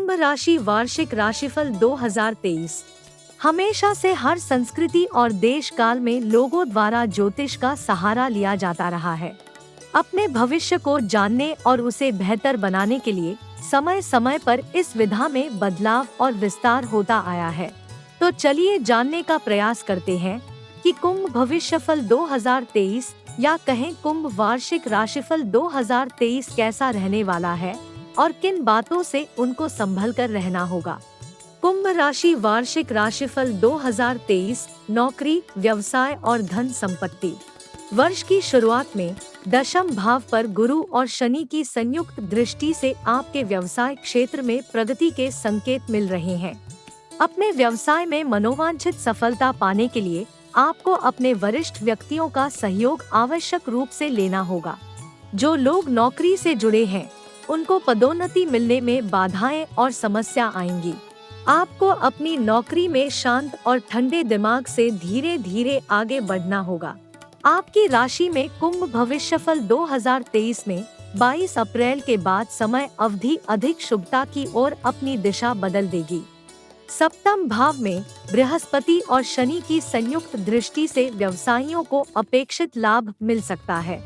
कुंभ राशि वार्षिक राशिफल 2023। हमेशा से हर संस्कृति और देश काल में लोगों द्वारा ज्योतिष का सहारा लिया जाता रहा है। अपने भविष्य को जानने और उसे बेहतर बनाने के लिए समय समय पर इस विधा में बदलाव और विस्तार होता आया है। तो चलिए जानने का प्रयास करते हैं कि कुंभ भविष्यफल 2023 या कहें कुंभ वार्षिक राशिफल 2023 कैसा रहने वाला है और किन बातों से उनको संभल कर रहना होगा। कुंभ राशि वार्षिक राशिफल 2023 नौकरी, व्यवसाय और धन संपत्ति। वर्ष की शुरुआत में दशम भाव पर गुरु और शनि की संयुक्त दृष्टि से आपके व्यवसाय क्षेत्र में प्रगति के संकेत मिल रहे हैं। अपने व्यवसाय में मनोवांछित सफलता पाने के लिए आपको अपने वरिष्ठ व्यक्तियों का सहयोग आवश्यक रूप से लेना होगा। जो लोग नौकरी से जुड़े हैं उनको पदोन्नति मिलने में बाधाएं और समस्या आएंगी। आपको अपनी नौकरी में शांत और ठंडे दिमाग से धीरे धीरे आगे बढ़ना होगा। आपकी राशि में कुंभ भविष्यफल 2023 में 22 अप्रैल के बाद समय अवधि अधिक शुभता की ओर अपनी दिशा बदल देगी। सप्तम भाव में बृहस्पति और शनि की संयुक्त दृष्टि से व्यवसायियों को अपेक्षित लाभ मिल सकता है।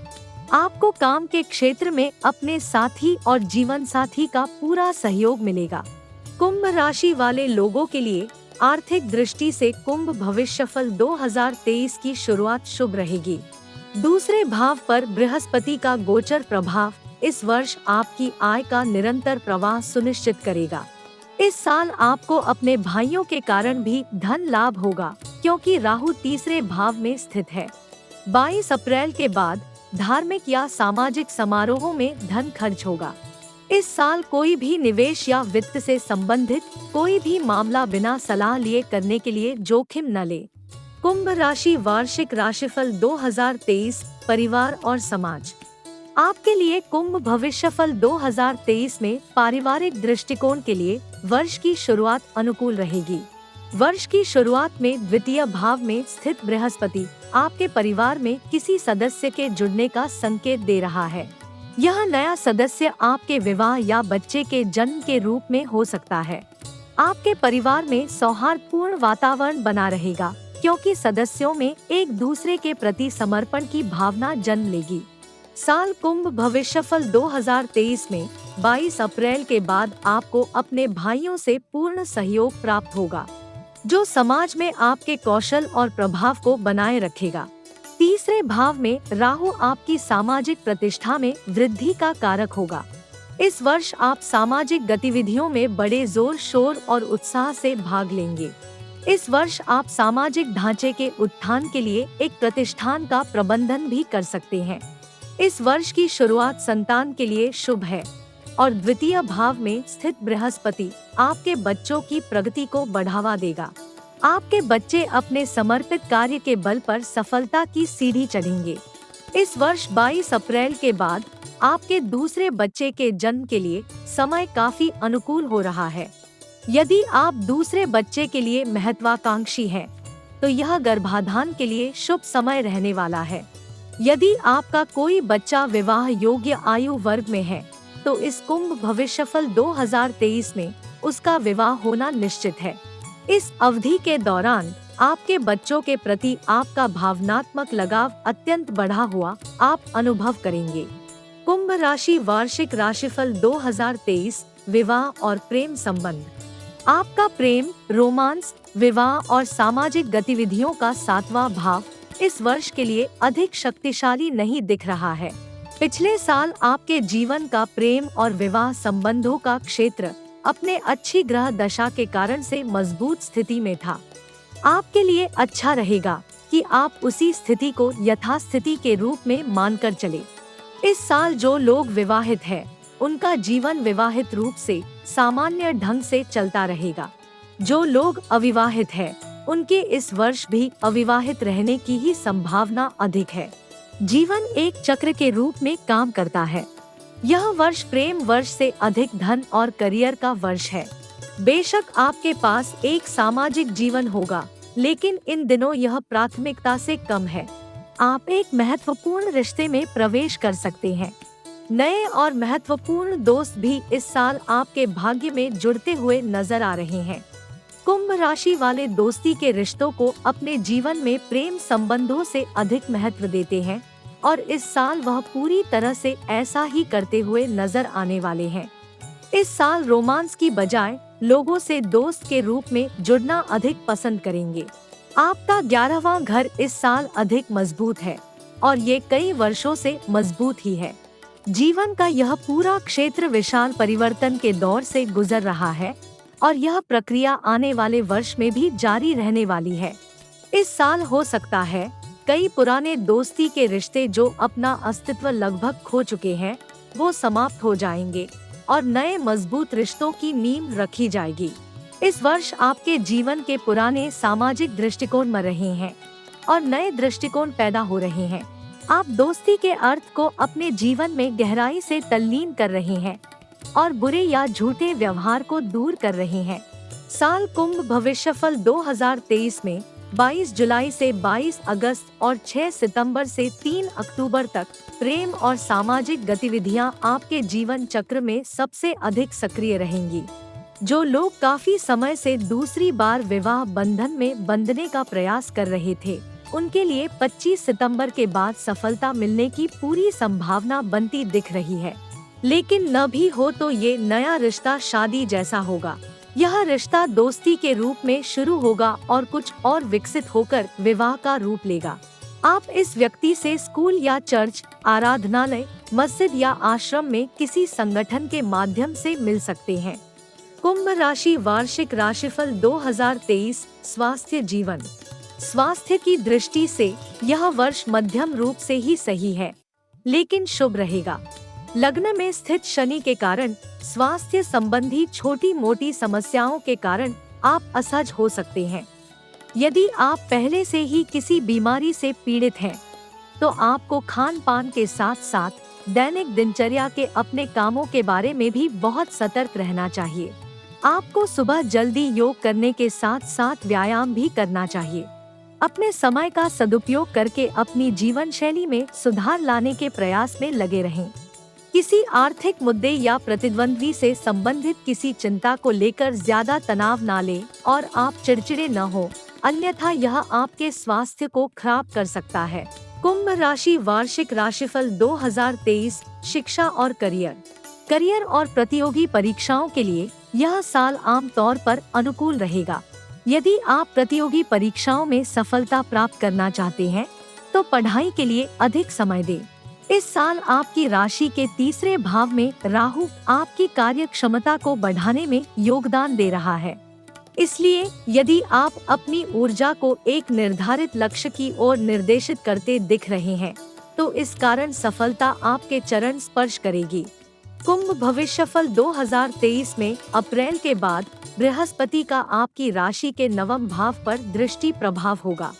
आपको काम के क्षेत्र में अपने साथी और जीवन साथी का पूरा सहयोग मिलेगा। कुंभ राशि वाले लोगों के लिए आर्थिक दृष्टि से कुंभ भविष्यफल 2023 की शुरुआत शुभ रहेगी। दूसरे भाव पर बृहस्पति का गोचर प्रभाव इस वर्ष आपकी आय का निरंतर प्रवाह सुनिश्चित करेगा। इस साल आपको अपने भाइयों के कारण भी धन लाभ होगा, क्योंकि राहु तीसरे भाव में स्थित है। 22 अप्रैल के बाद धार्मिक या सामाजिक समारोहों में धन खर्च होगा। इस साल कोई भी निवेश या वित्त से संबंधित कोई भी मामला बिना सलाह लिए करने के लिए जोखिम न ले। कुंभ राशि वार्षिक राशिफल 2023 परिवार और समाज। आपके लिए कुंभ भविष्यफल 2023 में पारिवारिक दृष्टिकोण के लिए वर्ष की शुरुआत अनुकूल रहेगी। वर्ष की शुरुआत में द्वितीय भाव में स्थित बृहस्पति आपके परिवार में किसी सदस्य के जुड़ने का संकेत दे रहा है। यह नया सदस्य आपके विवाह या बच्चे के जन्म के रूप में हो सकता है। आपके परिवार में सौहार्दपूर्ण वातावरण बना रहेगा, क्योंकि सदस्यों में एक दूसरे के प्रति समर्पण की भावना जन्म लेगी। साल कुंभ भविष्यफल 2023 में 22 अप्रैल के बाद आपको अपने भाइयों से पूर्ण सहयोग प्राप्त होगा, जो समाज में आपके कौशल और प्रभाव को बनाए रखेगा। तीसरे भाव में राहु आपकी सामाजिक प्रतिष्ठा में वृद्धि का कारक होगा। इस वर्ष आप सामाजिक गतिविधियों में बड़े जोर शोर और उत्साह से भाग लेंगे। इस वर्ष आप सामाजिक ढांचे के उत्थान के लिए एक प्रतिष्ठान का प्रबंधन भी कर सकते हैं। इस वर्ष की शुरुआत संतान के लिए शुभ है और द्वितीय भाव में स्थित बृहस्पति आपके बच्चों की प्रगति को बढ़ावा देगा। आपके बच्चे अपने समर्पित कार्य के बल पर सफलता की सीढ़ी चढ़ेंगे। इस वर्ष 22 अप्रैल के बाद आपके दूसरे बच्चे के जन्म के लिए समय काफी अनुकूल हो रहा है। यदि आप दूसरे बच्चे के लिए महत्वाकांक्षी हैं, तो यह गर्भाधान के लिए शुभ समय रहने वाला है। यदि आपका कोई बच्चा विवाह योग्य आयु वर्ग में है, तो इस कुंभ भविष्यफल 2023 में उसका विवाह होना निश्चित है। इस अवधि के दौरान आपके बच्चों के प्रति आपका भावनात्मक लगाव अत्यंत बढ़ा हुआ आप अनुभव करेंगे। कुंभ राशि वार्षिक राशिफल 2023 विवाह और प्रेम संबंध। आपका प्रेम, रोमांस, विवाह और सामाजिक गतिविधियों का 7वां भाव इस वर्ष के लिए अधिक शक्तिशाली नहीं दिख रहा है। पिछले साल आपके जीवन का प्रेम और विवाह संबंधों का क्षेत्र अपने अच्छी ग्रह दशा के कारण से मजबूत स्थिति में था। आपके लिए अच्छा रहेगा कि आप उसी स्थिति को यथास्थिति के रूप में मानकर चले। इस साल जो लोग विवाहित हैं, उनका जीवन विवाहित रूप से सामान्य ढंग से चलता रहेगा। जो लोग अविवाहित हैं, उनके इस वर्ष भी अविवाहित रहने की ही संभावना अधिक है। जीवन एक चक्र के रूप में काम करता है। यह वर्ष प्रेम वर्ष से अधिक धन और करियर का वर्ष है। बेशक आपके पास एक सामाजिक जीवन होगा, लेकिन इन दिनों यह प्राथमिकता से कम है। आप एक महत्वपूर्ण रिश्ते में प्रवेश कर सकते हैं। नए और महत्वपूर्ण दोस्त भी इस साल आपके भाग्य में जुड़ते हुए नजर आ रहे हैं। कुंभ राशि वाले दोस्ती के रिश्तों को अपने जीवन में प्रेम संबंधों से अधिक महत्व देते हैं और इस साल वह पूरी तरह से ऐसा ही करते हुए नजर आने वाले हैं। इस साल रोमांस की बजाय लोगों से दोस्त के रूप में जुड़ना अधिक पसंद करेंगे। आपका 11वां घर इस साल अधिक मजबूत है और ये कई वर्षों से मजबूत ही है। जीवन का यह पूरा क्षेत्र विशाल परिवर्तन के दौर से गुजर रहा है और यह प्रक्रिया आने वाले वर्ष में भी जारी रहने वाली है। इस साल हो सकता है कई पुराने दोस्ती के रिश्ते जो अपना अस्तित्व लगभग खो चुके हैं वो समाप्त हो जाएंगे और नए मजबूत रिश्तों की नींव रखी जाएगी। इस वर्ष आपके जीवन के पुराने सामाजिक दृष्टिकोण मर रहे हैं और नए दृष्टिकोण पैदा हो रहे हैं। आप दोस्ती के अर्थ को अपने जीवन में गहराई से तल्लीन कर रहे हैं और बुरे या झूठे व्यवहार को दूर कर रहे हैं। साल कुंभ भविष्यफल 2023 में 22 जुलाई से 22 अगस्त और 6 सितंबर से 3 अक्टूबर तक प्रेम और सामाजिक गतिविधियां आपके जीवन चक्र में सबसे अधिक सक्रिय रहेंगी। जो लोग काफी समय से दूसरी बार विवाह बंधन में बंधने का प्रयास कर रहे थे उनके लिए 25 सितंबर के बाद सफलता मिलने की पूरी संभावना बनती दिख रही है। लेकिन न भी हो तो ये नया रिश्ता शादी जैसा होगा। यह रिश्ता दोस्ती के रूप में शुरू होगा और कुछ और विकसित होकर विवाह का रूप लेगा। आप इस व्यक्ति से स्कूल या चर्च, आराधनालय, मस्जिद या आश्रम में किसी संगठन के माध्यम से मिल सकते हैं। कुंभ राशि वार्षिक राशिफल 2023 स्वास्थ्य जीवन। स्वास्थ्य की दृष्टि से यह वर्ष मध्यम रूप से ही सही है लेकिन शुभ रहेगा। लग्न में स्थित शनि के कारण स्वास्थ्य संबंधी छोटी मोटी समस्याओं के कारण आप असहज हो सकते हैं। यदि आप पहले से ही किसी बीमारी से पीड़ित हैं, तो आपको खान पान के साथ साथ दैनिक दिनचर्या के अपने कामों के बारे में भी बहुत सतर्क रहना चाहिए। आपको सुबह जल्दी योग करने के साथ साथ व्यायाम भी करना चाहिए। अपने समय का सदुपयोग करके अपनी जीवन शैली में सुधार लाने के प्रयास में लगे रहें। किसी आर्थिक मुद्दे या प्रतिद्वंद्वी से संबंधित किसी चिंता को लेकर ज्यादा तनाव न लें और आप चिड़चिड़े न हो, अन्यथा यह आपके स्वास्थ्य को खराब कर सकता है। कुंभ राशि वार्षिक राशिफल 2023 शिक्षा और करियर और प्रतियोगी परीक्षाओं के लिए यह साल आम तौर पर अनुकूल रहेगा। यदि आप प्रतियोगी परीक्षाओं में सफलता प्राप्त करना चाहते हैं तो पढ़ाई के लिए अधिक समय दें। इस साल आपकी राशि के तीसरे भाव में राहु आपकी कार्य क्षमता को बढ़ाने में योगदान दे रहा है। इसलिए यदि आप अपनी ऊर्जा को एक निर्धारित लक्ष्य की ओर निर्देशित करते दिख रहे हैं तो इस कारण सफलता आपके चरण स्पर्श करेगी। कुंभ भविष्यफल 2023 में अप्रैल के बाद बृहस्पति का आपकी राशि के 9वें भाव पर दृष्टि प्रभाव होगा,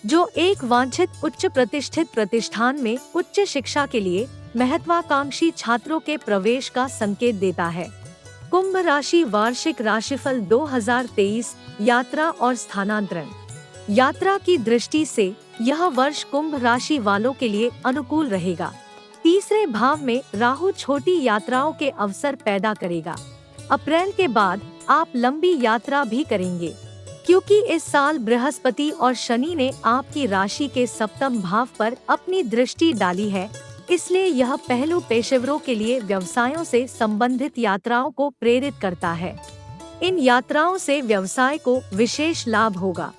जो एक वांछित उच्च प्रतिष्ठित प्रतिष्ठान में उच्च शिक्षा के लिए महत्वाकांक्षी छात्रों के प्रवेश का संकेत देता है। कुंभ राशि वार्षिक राशिफल 2023 यात्रा और स्थानांतरण। यात्रा की दृष्टि से यह वर्ष कुंभ राशि वालों के लिए अनुकूल रहेगा। तीसरे भाव में राहु छोटी यात्राओं के अवसर पैदा करेगा। अप्रैल के बाद आप लंबी यात्रा भी करेंगे, क्योंकि इस साल बृहस्पति और शनि ने आपकी राशि के 7वें भाव पर अपनी दृष्टि डाली है। इसलिए यह पहलू पेशेवरों के लिए व्यवसायों से संबंधित यात्राओं को प्रेरित करता है। इन यात्राओं से व्यवसाय को विशेष लाभ होगा।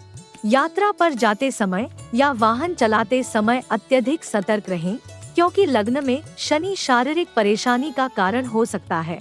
यात्रा पर जाते समय या वाहन चलाते समय अत्यधिक सतर्क रहें, क्योंकि लग्न में शनि शारीरिक परेशानी का कारण हो सकता है।